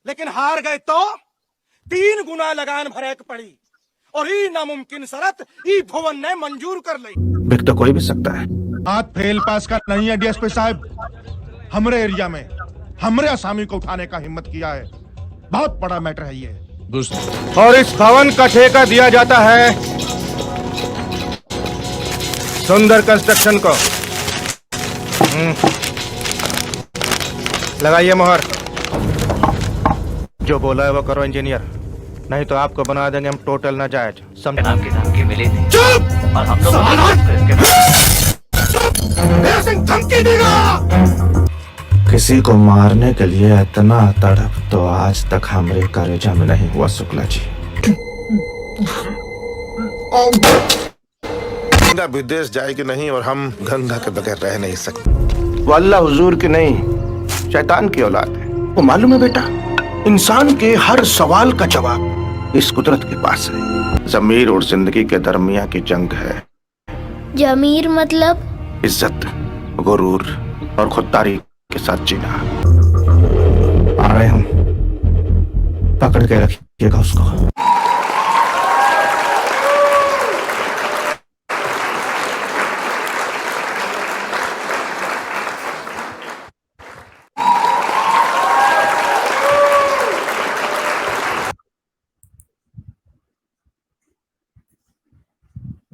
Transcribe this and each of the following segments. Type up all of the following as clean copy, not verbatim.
लेकिन हार गए तो 3 गुना लगान भरे पड़ी और ई नामुमकिन शरत ई भुवन ने मंजूर कर ली। बिक तो कोई भी सकता है। हाथ फेल पास का नहीं है डीएसपी साहब। हमरे एरिया में हमरे आसामी को उठाने का हिम्मत किया है। बहुत बड़ा मैटर है ये। और इस भवन का ठेका दिया जाता है सुंदर कंस्ट्रक्शन को। लगाइए मोहर। जो बोला है वो करो इंजीनियर, नहीं तो आपको बना देंगे हम टोटल नाजायज। समझ नाम की धमकी मिली थी। चुप! और हम लोग धमकी देगा। किसी को मारने के लिए इतना तड़प तो आज तक हमारे कलेजा में नहीं हुआ शुक्ला जी। गंगा विदेश जाएगी नहीं और हम गंगा के बगैर रह नहीं सकते। वो अल्लाह हुजूर की नहीं, शैतान की औलाद है। वो मालूम है बेटा, इंसान के हर सवाल का जवाब इस कुदरत के पास है। जमीर और जिंदगी के दरमियान की जंग है। जमीर मतलब इज्जत, गुरूर और खुददारी के साथ जीना। आ रहे हम, पकड़ के रखिएगा उसको।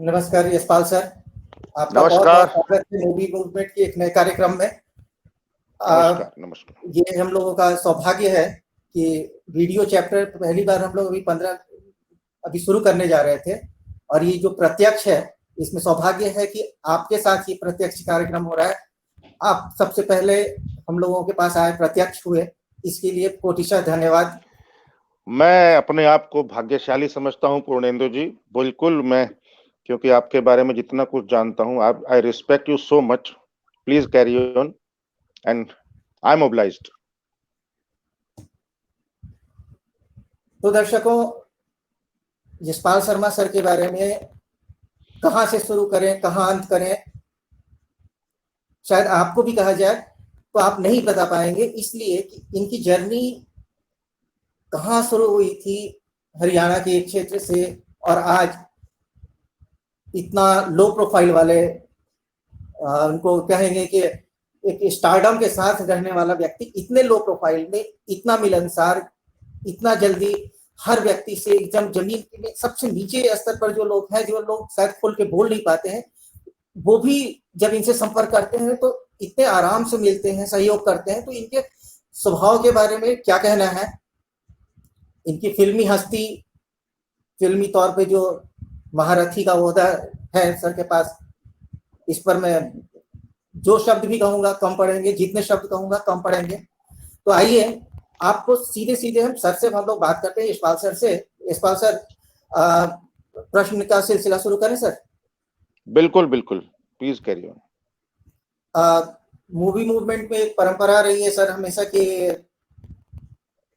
नमस्कार यशपाल सर, आपका नमस्कार। बहुत बहुत स्वागत है मूवी मूवमेंट के एक नए कार्यक्रम में। नमस्कार। ये हम लोगों का सौभाग्य है कि वीडियो चैप्टर पहली बार हम लोग अभी शुरू करने जा रहे थे, और ये जो प्रत्यक्ष है इसमें सौभाग्य है कि आपके साथ ये प्रत्यक्ष कार्यक्रम हो रहा है। आप सबसे पहले हम लोगों के पास आए, प्रत्यक्ष हुए, इसके लिए कोटिशा धन्यवाद। मैं अपने आप को भाग्यशाली समझता हूं पूर्णेंदु जी, बिल्कुल। मैं क्योंकि आपके बारे में जितना कुछ जानता हूं, I respect you so much. Please carry on and I am obliged. तो दर्शकों, यशपाल शर्मा सर के बारे में कहाँ से शुरू करें, कहाँ अंत करें, शायद आपको भी कहा जाए तो आप नहीं बता पाएंगे, इसलिए कि इनकी जर्नी कहाँ शुरू हुई थी हरियाणा के एक क्षेत्र से, और आज इतना लो प्रोफाइल वाले, उनको कहेंगे कि एक स्टारडम के साथ रहने वाला व्यक्ति इतने लो प्रोफाइल में इतना मिलनसार, इतना जल्दी हर व्यक्ति से एकदम जमीन के सबसे नीचे स्तर पर जो लोग हैं, जो लोग शायद खोल के बोल नहीं पाते हैं, वो भी जब इनसे संपर्क करते हैं तो इतने आराम से मिलते हैं, सहयोग करते हैं। तो इनके स्वभाव के बारे में क्या कहना है, इनकी फिल्मी हस्ती, फिल्मी तौर पे जो महारथी का ओहदा है सर के पास, इस पर मैं जो शब्द भी कहूंगा कम पड़ेंगे, जितने शब्द कहूंगा कम पड़ेंगे। तो आइए आपको सीधे सीधे हम सर से हम लोग बात करते हैं, यशपाल सर से। यशपाल सर, प्रश्न का सिलसिला शुरू करें सर? बिल्कुल बिल्कुल, please carry on. Movie movement में एक परंपरा रही है सर हमेशा कि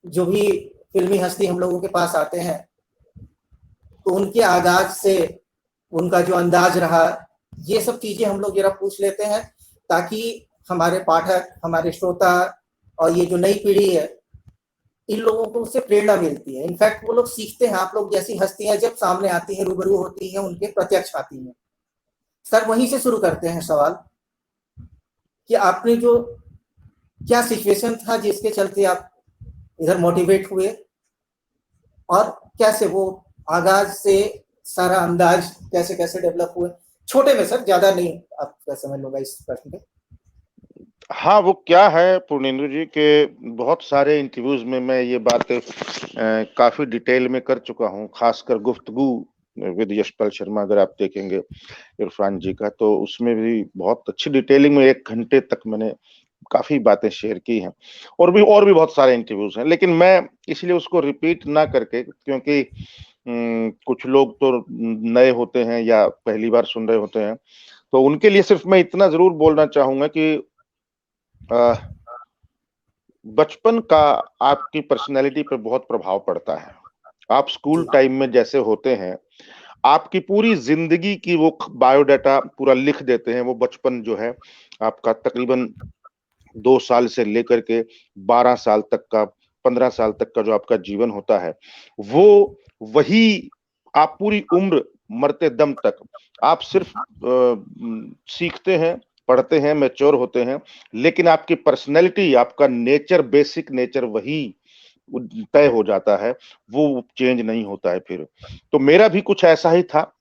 जो भी फिल्मी हस्ती हम लोगों के पास आते हैं तो उनके आगाज से उनका जो अंदाज रहा, ये सब चीजें हम लोग जरा पूछ लेते हैं, ताकि हमारे पाठक, हमारे श्रोता और ये जो नई पीढ़ी है, इन लोगों को उससे प्रेरणा मिलती है। इनफैक्ट वो लोग सीखते हैं, आप लोग जैसी हस्तियां जब सामने आती हैं, रूबरू होती हैं, उनके प्रत्यक्ष आती हैं। सर वहीं से शुरू करते हैं सवाल कि आपने जो क्या सिचुएशन था जिसके चलते आप इधर मोटिवेट हुए, और कैसे वो आगाज से सारा अंदाज कैसे कैसे डेवलप हुए, छोटे में सर, ज्यादा नहीं, आप क्या समझ लोगा इस प्रश्न पे? हाँ, वो क्या है पूर्णेंदु जी के बहुत सारे इंटरव्यूज में मैं ये बात काफी डिटेल में कर चुका हूँ, खासकर गुफ्तगू विद यशपाल शर्मा अगर आप देखेंगे इरफान जी का, तो उसमें भी बहुत अच्छी डिटेलिंग में 1 घंटे तक मैंने काफी बातें शेयर की हैं, और भी बहुत सारे इंटरव्यूज हैं। लेकिन मैं इसलिए उसको रिपीट ना करके, क्योंकि कुछ लोग तो नए होते हैं या पहली बार सुन रहे होते हैं, तो उनके लिए सिर्फ मैं इतना जरूर बोलना चाहूंगा कि बचपन का आपकी पर्सनैलिटी पर बहुत प्रभाव पड़ता है। आप स्कूल टाइम में जैसे होते हैं, आपकी पूरी जिंदगी की वो बायोडाटा पूरा लिख देते हैं। वो बचपन जो है आपका तकरीबन 2 साल से लेकर के 12 साल तक का 15 साल तक का जो आपका जीवन होता है, वो वही आप पूरी उम्र मरते दम तक आप सिर्फ सीखते हैं, पढ़ते हैं, मैच्योर होते हैं, लेकिन आपकी पर्सनैलिटी, आपका नेचर, बेसिक नेचर वही तय हो जाता है, वो चेंज नहीं होता है फिर। तो मेरा भी कुछ ऐसा ही था।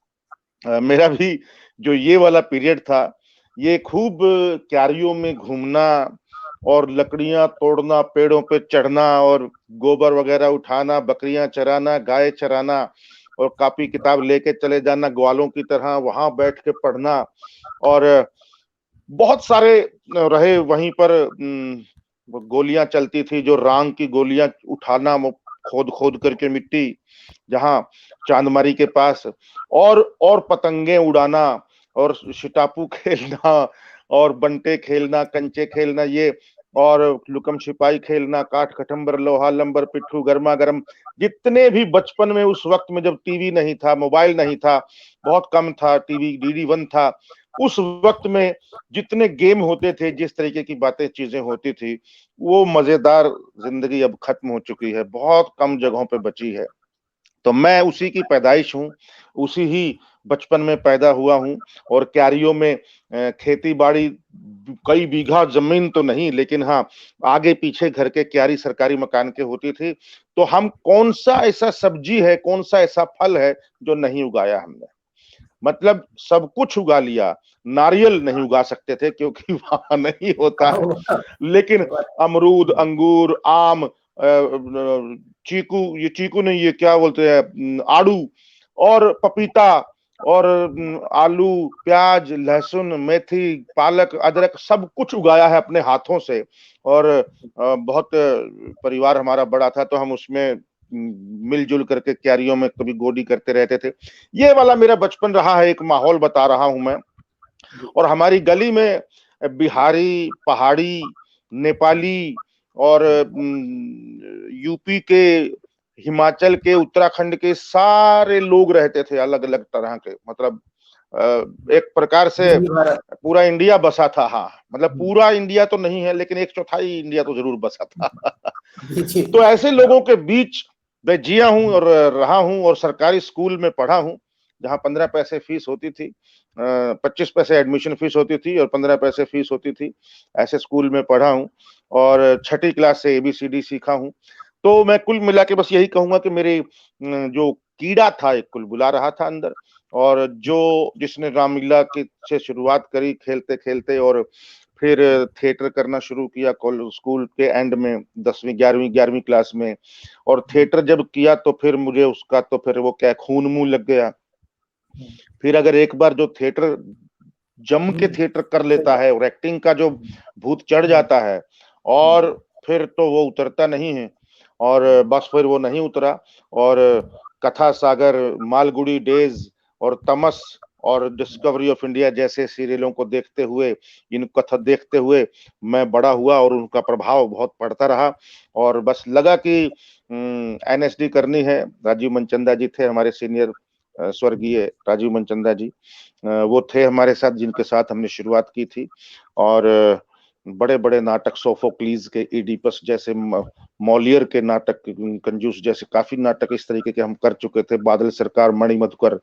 मेरा भी जो ये वाला पीरियड था, ये खूब क्यारियों में घूमना और लकड़ियां तोड़ना, पेड़ों पे चढ़ना और गोबर वगैरह उठाना, बकरियां चराना, गाय चराना और कॉपी किताब लेके चले जाना ग्वालों की तरह, वहां बैठ के पढ़ना। और बहुत सारे रहे वहीं पर। गोलियां चलती थी, जो रांग की गोलियां उठाना, खोद खोद करके मिट्टी, जहां चांदमारी के पास, और पतंगे उड़ाना और शिटापू खेलना और बंटे खेलना, कंचे खेलना, ये और लुकम छिपाई खेलना, काठ खटंबर, लोहा लंबर, पिट्ठू, गर्मा गर्म, जितने भी बचपन में उस वक्त में जब टीवी नहीं था, मोबाइल नहीं था, बहुत कम था, टीवी DD1 था, उस वक्त में जितने गेम होते थे, जिस तरीके की बातें चीजें होती थी, वो मजेदार जिंदगी अब खत्म हो चुकी है, बहुत कम जगहों पे बची है। तो मैं उसी की पैदाइश हूँ, उसी ही बचपन में पैदा हुआ हूँ। और क्यारियों में खेती बाड़ी, कई बीघा जमीन तो नहीं, लेकिन हाँ, आगे पीछे घर के क्यारी सरकारी मकान के होती थी। तो हम कौन सा ऐसा सब्जी है, कौन सा ऐसा फल है जो नहीं उगाया हमने, मतलब सब कुछ उगा लिया। नारियल नहीं उगा सकते थे क्योंकि वहां नहीं होता है, लेकिन अमरूद, अंगूर, आम, चीकू, ये चीकू नहीं, ये क्या बोलते हैं, आड़ू और पपीता और आलू, प्याज, लहसुन, मेथी, पालक, अदरक, सब कुछ उगाया है अपने हाथों से। और बहुत परिवार हमारा बड़ा था, तो हम उसमें मिलजुल करके क्यारियों में कभी गोडी करते रहते थे। ये वाला मेरा बचपन रहा है, एक माहौल बता रहा हूं मैं। और हमारी गली में बिहारी, पहाड़ी, नेपाली और यूपी के, हिमाचल के, उत्तराखंड के सारे लोग रहते थे, अलग अलग तरह के। मतलब एक प्रकार से पूरा इंडिया बसा था। हाँ, मतलब पूरा इंडिया तो नहीं है, लेकिन 1/4 इंडिया तो जरूर बसा था। तो ऐसे लोगों के बीच मैं जिया हूं और रहा हूं, और सरकारी स्कूल में पढ़ा हूं, जहां 15 पैसे फीस होती थी, 25 पैसे एडमिशन फीस होती थी और 15 पैसे फीस होती थी। ऐसे स्कूल में पढ़ा हूं और 6ठी क्लास से ABCD सीखा हूं। तो मैं कुल मिला के बस यही कहूंगा कि मेरे जो कीड़ा था, एक कुल बुला रहा था अंदर, और जो जिसने रामलीला की से शुरुआत करी खेलते खेलते, और फिर थिएटर करना शुरू किया स्कूल के एंड में 10वीं 11वीं क्लास में। और थिएटर जब किया तो फिर मुझे उसका तो फिर वो क्या खून मुंह लग गया। फिर अगर एक बार जो थिएटर जम के थिएटर कर लेता है और एक्टिंग का जो भूत चढ़ जाता है, और फिर तो वो उतरता नहीं है। और बस फिर वो नहीं उतरा। और कथा सागर, मालगुड़ी डेज और तमस और डिस्कवरी ऑफ इंडिया जैसे सीरियलों को देखते हुए, इन कथा देखते हुए मैं बड़ा हुआ, और उनका प्रभाव बहुत पड़ता रहा। और बस लगा कि NSD करनी है। राजीव मनचंदा जी थे हमारे सीनियर, स्वर्गीय राजीव मनचंदा जी, वो थे हमारे साथ, जिनके साथ हमने शुरुआत की थी। और बड़े बड़े नाटक, सोफोक्लीज के, इडिपस जैसे, मॉलियर के नाटक, कंजूस जैसे काफी नाटक इस तरीके के हम कर चुके थे। बादल सरकार, मणि मधुकर,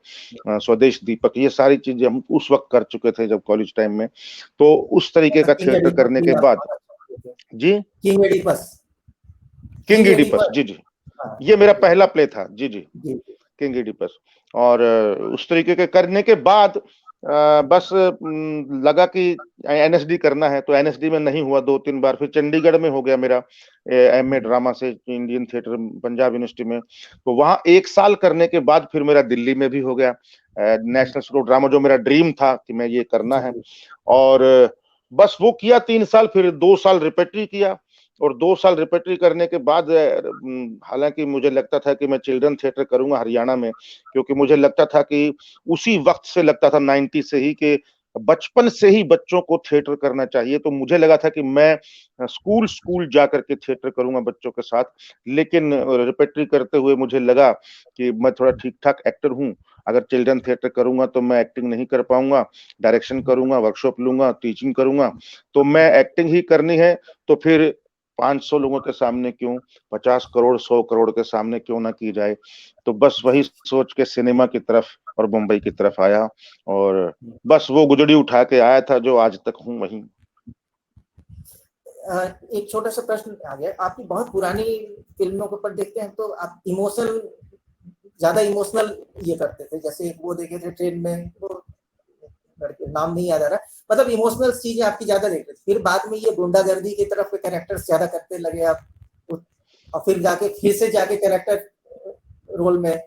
स्वदेश दीपक, ये सारी चीजें हम उस वक्त कर चुके थे जब कॉलेज टाइम में। तो उस तरीके का थिएटर करने के बाद जी, किंग एडिपस, किंग एडिपस, जी जी, ये मेरा पहला प्ले था। जी जी, किंग एडिपस। और उस तरीके के करने के बाद बस लगा कि NSD करना है, तो NSD में नहीं हुआ 2-3 बार। फिर चंडीगढ़ में हो गया मेरा MA ड्रामा से, इंडियन थिएटर, पंजाब यूनिवर्सिटी में। तो वहां 1 साल करने के बाद फिर मेरा दिल्ली में भी हो गया नेशनल स्कूल ड्रामा, जो मेरा ड्रीम था कि मैं ये करना है। और बस वो किया 3 साल, फिर 2 साल रिपेटरी किया। और 2 साल रिपेटरी करने के बाद हालांकि मुझे लगता था कि मैं चिल्ड्रन थिएटर करूंगा हरियाणा में, क्योंकि मुझे लगता था कि उसी वक्त से लगता था 90 से ही कि बचपन से ही बच्चों को थिएटर करना चाहिए। तो मुझे लगा था कि मैं स्कूल स्कूल जा करके थिएटर करूंगा बच्चों के साथ। लेकिन रिपेटरी करते हुए मुझे लगा कि मैं थोड़ा ठीक ठाक एक्टर हूं, अगर चिल्ड्रन थिएटर करूंगा तो मैं एक्टिंग नहीं कर पाऊंगा, डायरेक्शन करूंगा, वर्कशॉप लूंगा, टीचिंग करूंगा, तो मैं एक्टिंग ही करनी है। तो फिर 500 लोगों के सामने क्यों, 50 करोड़ 100 करोड़ के सामने क्यों ना की जाए। तो बस वही सोच के सिनेमा की तरफ और मुंबई की तरफ आया और बस वो गुजड़ी उठा के आया था जो आज तक हूँ वहीं। एक छोटा सा प्रश्न आ गया, आपकी बहुत पुरानी फिल्मों के ऊपर देखते हैं तो आप ज्यादा इमोशनल ये करते थे, जैसे एक वो देखे थे ट्रेन में, वो लड़के नाम नहीं याद आ रहा, मतलब इमोशनल चीजें आपकी ज्यादा देखते थे। फिर बाद में ये गुंडागर्दी की तरफ कैरेक्टर्स ज्यादा करते लगे आप, और फिर से जाके कैरेक्टर रोल में,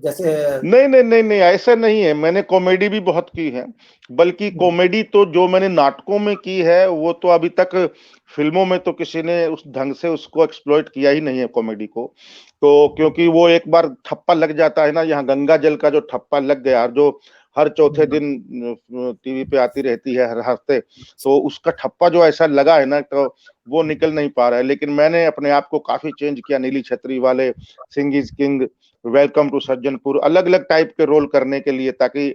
जैसे नहीं ऐसा नहीं है। मैंने कॉमेडी भी बहुत की है, बल्कि कॉमेडी तो जो मैंने नाटकों में की है वो तो अभी तक फिल्मों में तो किसी ने उस ढंग से उसको एक्सप्लॉइट किया ही नहीं है कॉमेडी को। तो क्योंकि वो एक बार ठप्पा लग जाता है ना, यहाँ गंगा जल का जो ठप्पा लग गया, जो हर चौथे दिन टीवी पे आती रहती है हर हफ्ते, तो उसका ठप्पा जो ऐसा लगा है ना, तो वो निकल नहीं पा रहा है। लेकिन मैंने अपने आप को काफी चेंज किया, नीली छतरी वाले, Singh is king, welcome to Sajjanpur, अलग अलग टाइप के रोल करने के लिए, ताकि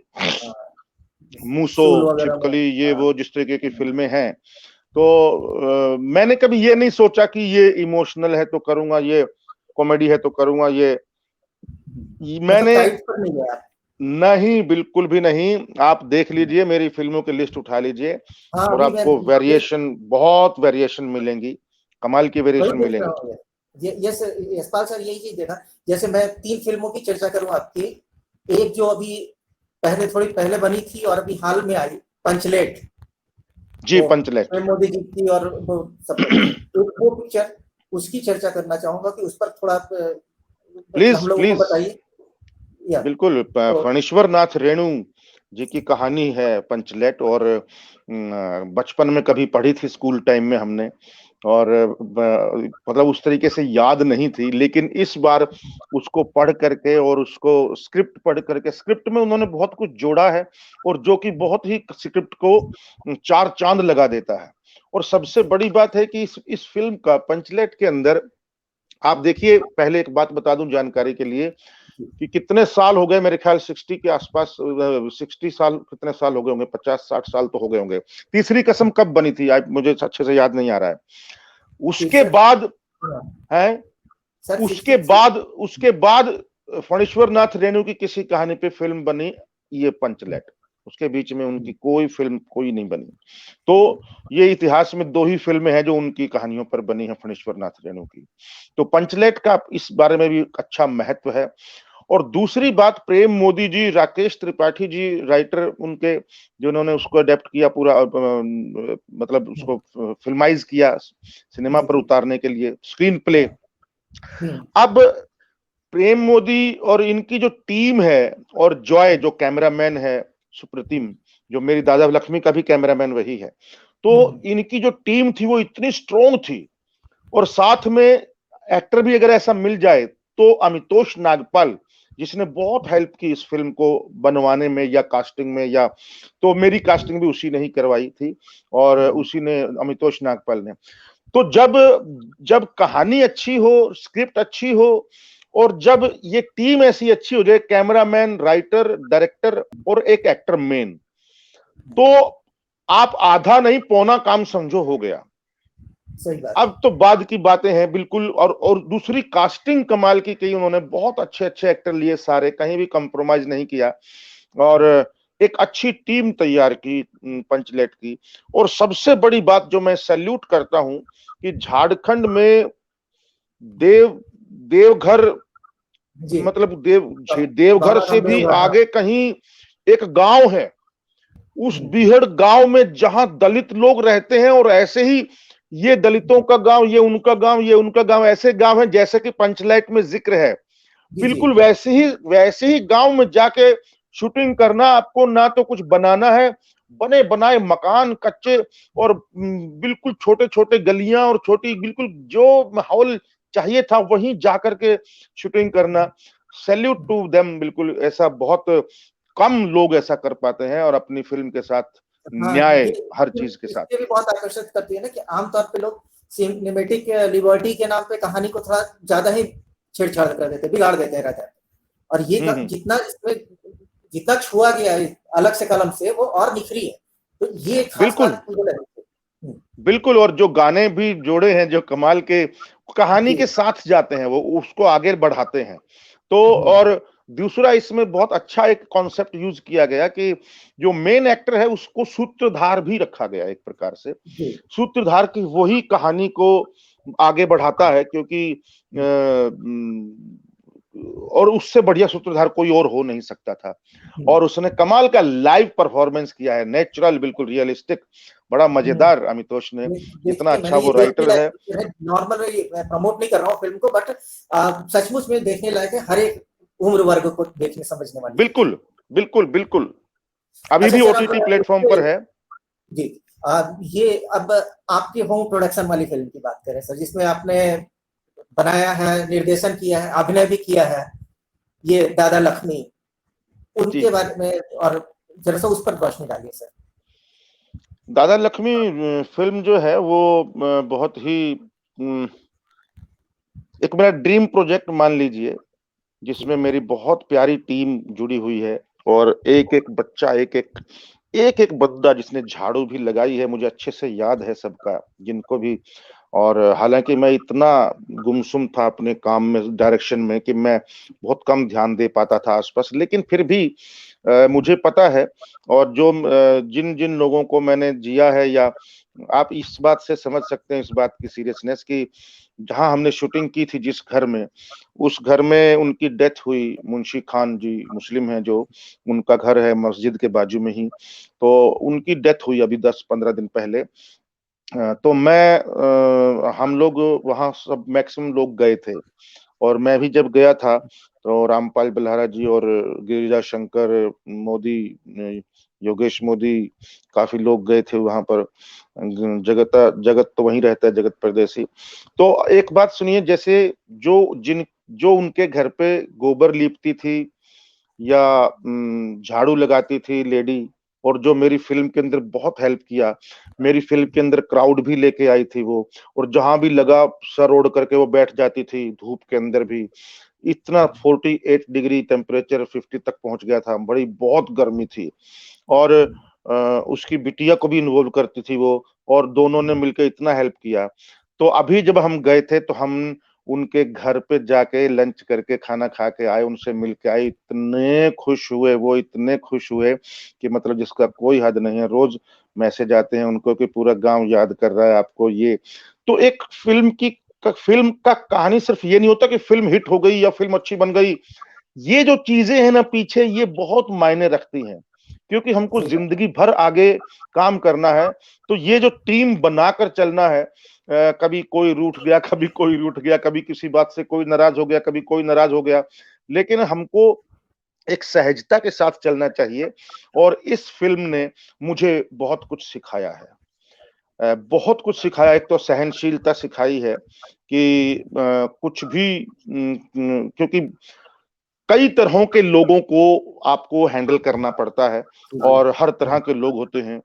मूसो, छिपकली, ये वो जिस तरीके की फिल्में हैं। तो मैंने कभी ये नहीं सोचा कि ये इमोशनल है तो करूंगा, ये कॉमेडी है तो करूंगा, ये मैंने नहीं, बिल्कुल भी नहीं। आप देख लीजिए, मेरी फिल्मों की लिस्ट उठा लीजिए, और आपको वेरिएशन, बहुत वेरिएशन मिलेंगी, कमाल की वेरिएशन मिलेंगी। यशपाल सर यही चीज देखा, जैसे मैं 3 फिल्मों की चर्चा करूं आपकी, एक जो अभी थोड़ी पहले बनी थी और अभी हाल में आई, पंचलेट जी, पंचलेट मोदी जी की, और वो पिक्चर, उसकी चर्चा करना चाहूंगा कि उस पर थोड़ा प्लीज बताइए। बिल्कुल, फणीश्वर नाथ रेणु जी की कहानी है पंचलेट, और बचपन में कभी पढ़ी थी स्कूल टाइम में हमने, और मतलब उस तरीके से याद नहीं थी, लेकिन इस बार उसको पढ़ करके और उसको स्क्रिप्ट पढ़ करके, स्क्रिप्ट में उन्होंने बहुत कुछ जोड़ा है, और जो कि बहुत ही स्क्रिप्ट को 4 चांद लगा देता है। और सबसे बड़ी बात है कि इस फिल्म का, पंचलेट के अंदर, आप देखिए, पहले एक बात बता दूं जानकारी के लिए कि कितने साल हो गए, मेरे ख्याल 60 के आसपास, 60 साल, कितने साल हो गए होंगे, 50-60 साल तो हो गए होंगे। तीसरी कसम कब बनी थी मुझे अच्छे से याद नहीं आ रहा है। उसके बाद है, उसके बाद फणीश्वर नाथ रेणु की किसी कहानी पे फिल्म बनी, ये पंचलेट। उसके बीच में उनकी कोई फिल्म कोई नहीं बनी। तो ये इतिहास में 2 ही फिल्में हैं जो उनकी कहानियों पर बनी है, फणीश्वर नाथ रेणु की। तो पंचलेट का इस बारे में भी अच्छा महत्व है। और दूसरी बात, प्रेम मोदी जी, राकेश त्रिपाठी जी राइटर उनके, जिन्होंने उसको अडेप्ट किया पूरा, मतलब उसको फिल्माइज किया, सिनेमा पर उतारने के लिए स्क्रीन प्ले। अब प्रेम मोदी और इनकी जो टीम है, और जॉय जो कैमरामैन है, सुप्रतिम, जो मेरी दादा लक्ष्मी का भी कैमरामैन वही है, तो इनकी जो टीम थी वो इतनी स्ट्रोंग थी। और साथ में एक्टर भी अगर ऐसा मिल जाए तो अमितोष नागपाल, जिसने बहुत हेल्प की इस फिल्म को बनवाने में या कास्टिंग में, या तो मेरी कास्टिंग भी उसी ने ही करवाई थी, और उसी ने, अमितोष नागपाल ने। तो जब कहानी अच्छी हो, स्क्रिप्ट अच्छी हो, और जब ये टीम ऐसी अच्छी हो जाए, कैमरामैन, राइटर, डायरेक्टर और एक एक्टर मेन, तो आप आधा नहीं पौना काम समझो हो गया। सही बात। अब तो बाद की बातें हैं बिल्कुल। और दूसरी, कास्टिंग कमाल की की उन्होंने, बहुत अच्छे अच्छे एक्टर लिए सारे, कहीं भी कंप्रोमाइज नहीं किया, और एक अच्छी टीम तैयार की पंचलेट की। और सबसे बड़ी बात जो मैं सैल्यूट करता हूं कि झारखंड में देवघर, मतलब देवघर से भी आगे कहीं एक गांव है, उस बीहड़ गांव में जहां दलित लोग रहते हैं, और ऐसे ही ये दलितों का गांव, ये उनका गांव, ये उनका गांव, ऐसे गांव है जैसे कि पंचलेट में जिक्र है, बिल्कुल वैसे ही गांव में जाके शूटिंग करना। आपको ना तो कुछ बनाना है, बने बनाए मकान कच्चे, और बिल्कुल छोटे छोटे गलियां, और छोटी, बिल्कुल जो माहौल चाहिए था वहीं जाकर के शूटिंग करना। Salute to them. बिल्कुल ऐसा बहुत कम लोग ऐसा कर पाते हैं, और अपनी फिल्म के साथ न्याय, हर चीज के साथ। भी बहुत आकर्षित करती है ना कि आमतौर पे लोग सिनेमैटिक लिबर्टी के नाम पे कहानी को थोड़ा ज्यादा ही छेड़छाड़ कर देते, बिगाड़ देते हैं राजा। और ये जितना छुआ गया है अलग से कलम से, वो और निखरी है। तो ये बिल्कुल बिल्कुल, और जो गाने भी जोड़े हैं जो कमाल के, कहानी जी। के साथ जाते हैं, वो उसको आगे बढ़ाते हैं। तो हम्म। और दूसरा इसमें बहुत अच्छा एक कॉन्सेप्ट यूज किया गया कि जो मेन एक्टर है उसको सूत्रधार भी रखा गया एक प्रकार से। जी। सूत्रधार की वही कहानी को आगे बढ़ाता है, क्योंकि और उससे बढ़िया सूत्रधार कोई और हो नहीं सकता था। और उसने कमाल का लाइव परफॉर्मेंस किया है, नेचुरल, बिल्कुल रियलिस्टिक, बड़ा मजेदार आमितोष ने। इतना देखिए, अच्छा मैंने ये वो राइटर है। नॉर्मल मैं प्रमोट नहीं कर रहा हूँ फिल्म को, बट सचमुच में देखने लायक है, हर एक उम्र वर्ग को देखने समझने वाली है। बिल्कुल, बिल्कुल, बिल्कुल। अभी अच्छा भी सर, ओटीटी प्लेटफॉर्म पर है। जी, ये अब आपकी होम प्रोडक्शन वाली फिल्म की बात करें सर, जिसमें आपने बनाया है, निर्देशन किया है, अभिनय भी किया है, ये दादा लक्ष्मी, जी, उनके बारे में और जरा सा उस पर रोशनी डालिए सर। दादा लक्ष्मी फिल्म जो है वो बहुत ही एक मेरा ड्रीम प्रोजेक्ट मान लीजिए, जिसमें मेरी बहुत प्यारी टीम जुड़ी हुई है, और एक-एक बच्चा, एक-एक बंदा जिसने झाड़ू भी लगाई है, मुझे अच्छे से याद है सबका, जिनको भी। और हालाँकि मैं इतना गुमसुम था अपने काम में, डायरेक्शन में, कि मैं बहुत कम ध्यान दे पाता था आस-पास, लेकिन फिर भी मुझे पता है, और जो जिन-जिन लोगों को मैंने जिया है, या आप इस बात से समझ सकते हैं इस बात की सीरियसनेस, कि जहाँ हमने शूटिंग की थी जिस घर में, उस घर में उनकी डेथ हुई। मुंशी खान जी मुस्लिम हैं जो, उनका घर है मस्जिद के बाजू में ही। तो उनकी डेथ हुई अभी 10-15 दिन पहले। तो हम लोग वहाँ सब मैक्सिमम लोग गए थे, और मैं भी जब गया था तो रामपाल बल्हारा जी और गिरिजा शंकर मोदी, योगेश मोदी, काफी लोग गए थे वहां पर। जगत तो वहीं रहता है, जगत परदेसी। तो एक बात सुनिए, जैसे जो उनके घर पे गोबर लीपती थी या झाड़ू लगाती थी लेडी, और जो मेरी फ़िल्म के अंदर बहुत हेल्प किया, मेरी फ़िल्म के अंदर क्राउड भी लेके आई थी वो, और जहाँ भी लगा सर ओढ़ करके वो बैठ जाती थी, धूप के अंदर भी। इतना 48 डिग्री टेम्परेचर 50 तक पहुँच गया था, बड़ी बहुत गर्मी थी। और उसकी बिटिया को भी इन्वॉल्व करती थी वो, और दोनों ने मिलके इतना हेल्प किया। तो अभी जब हम गए थे तो हम उनके घर पे जाके लंच करके खाना खा के आए, उनसे मिल के आए, इतने खुश हुए वो, इतने खुश हुए कि मतलब जिसका कोई हद नहीं है। रोज मैसेज आते हैं उनको कि पूरा गाँव याद कर रहा है आपको, ये। तो एक फ़िल्म का कहानी सिर्फ ये नहीं होता कि फ़िल्म हिट हो गई या फ़िल्म अच्छी बन गई। ये जो चीज़ें हैं ना पीछे, ये बहुत मायने रखती हैं, क्योंकि हमको सही बात। ज़िंदगी भर आगे काम करना है। तो ये जो टीम बनाकर चलना है, कभी कोई रूठ गया, कभी कोई रूठ गया, कभी किसी बात से कोई नाराज़ हो गया, कभी कोई नाराज़ हो गया, लेकिन हमको एक सहजता के साथ चलना चाहिए, और इस फ़िल्म ने मुझे बहुत कुछ सिखाया है। बहुत कुछ सिखाया। एक तो सहनशीलता सिखाई है कि कुछ भी क्योंकि कई तरहों के लोगों को आपको हैंडल करना पड़ता है, और हर तरह के लोग होते हैं।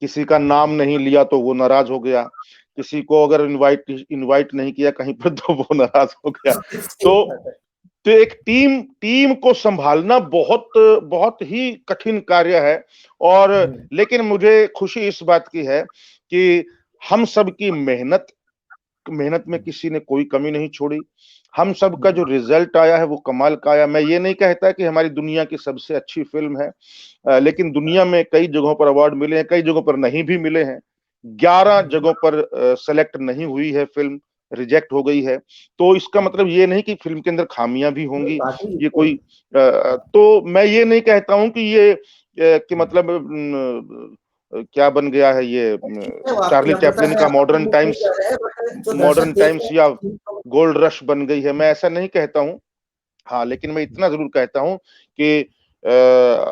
किसी का नाम नहीं लिया तो वो नाराज़ हो गया, किसी को अगर इनवाइट नहीं किया कहीं पर तो वो नाराज़ हो गया। सही तो बात है। तो एक टीम को सँभालना बहुत बहुत ही कठिन कार्य है, और लेकिन मुझे खुशी इस बात की है कि हम सबकी मेहनत मेहनत में किसी ने कोई कमी नहीं छोड़ी। हम सबका जो रिज़ल्ट आया है वो कमाल का आया। मैं ये नहीं कहता कि हमारी दुनिया की सबसे अच्छी फ़िल्म है, लेकिन दुनिया में कई जगहों पर अवार्ड मिले हैं, कई जगहों पर नहीं भी मिले हैं। 11 जगहों पर सेलेक्ट नहीं हुई है फ़िल्म, रिजेक्ट हो गई है। तो इसका मतलब ये नहीं कि फ़िल्म के अंदर खामियाँ भी होंगी। वाकई ये कोई तो मैं ये नहीं कहता हूँ कि ये कि मतलब क्या बन गया है ये वो आपकी चार्ली नम्रता चैपलिन है, का आप अपने मुँह नहीं कर रहे हैं, बट जो दर्शक मॉडर्न देख टाइम्स रहे या हैं उनको। गोल्ड रश बन गई है, मैं ऐसा नहीं कहता हूँ। हाँ, लेकिन मैं इतना ज़रूर कहता हूँ कि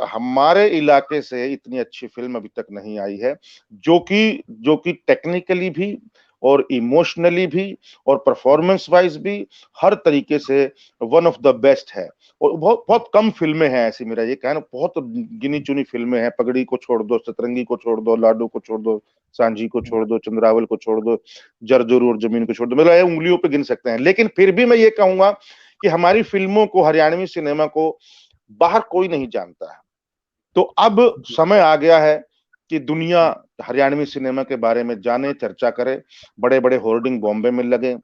हमारे इलाके से इतनी अच्छी फ़िल्म अभी तक नहीं आई है, जो कि टेक्निकली भी और इमोशनली भी और परफ़ॉर्मेंस वाइज़ भी हर तरीके से वन ऑफ द बेस्ट है। और बहुत बहुत कम फ़िल्में हैं ऐसी, मेरा ये कहना, बहुत गिनी-चुनी फ़िल्में हैं। पगड़ी को छोड़ दो, सतरंगी को छोड़ दो, लाडो को छोड़ दो, सांझी को छोड़ दो, चंद्रावल को छोड़ दो, जरजोरू और ज़मीन को छोड़ दो। मतलब ये उँगलियों पे गिन सकते हैं। लेकिन फिर भी मैं ये कहूँगा कि हमारी फ़िल्मों को, हरियाणवी सिनेमा को बाहर कोई नहीं जानता है। तो अब समय आ गया है कि दुनिया हरियाणवी सिनेमा के बारे में जाने, चर्चा करे। बड़े बड़े होर्डिंग बॉम्बे में लगे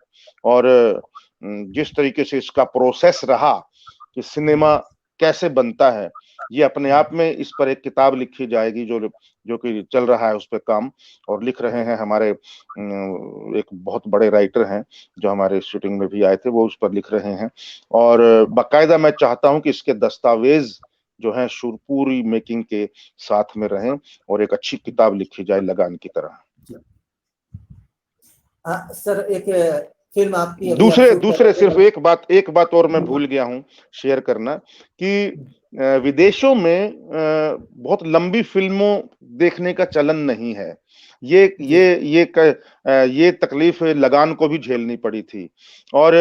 और जिस तरीके से इसका प्रोसेस रहा कि सिनेमा कैसे बनता है, ये अपने आप में इस पर एक किताब लिखी जाएगी, जो कि चल रहा है उस पर काम, और लिख रहे हैं हमारे एक बहुत बड़े राइटर हैं जो हमारे शूटिंग में भी आए थे, वो उस पर लिख रहे हैं। और बाकायदा मैं चाहता हूं कि इसके दस्तावेज जो हैं पूरी मेकिंग के साथ में रहें और एक अच्छी किताब लिखी जाए लगान की तरह। सर, एक फिल्म आपकी दूसरे सिर्फ एक बात और मैं भूल गया हूं शेयर करना कि विदेशों में बहुत लंबी फिल्मों देखने का चलन नहीं है। ये तकलीफ लगान को भी झेलनी पड़ी थी। और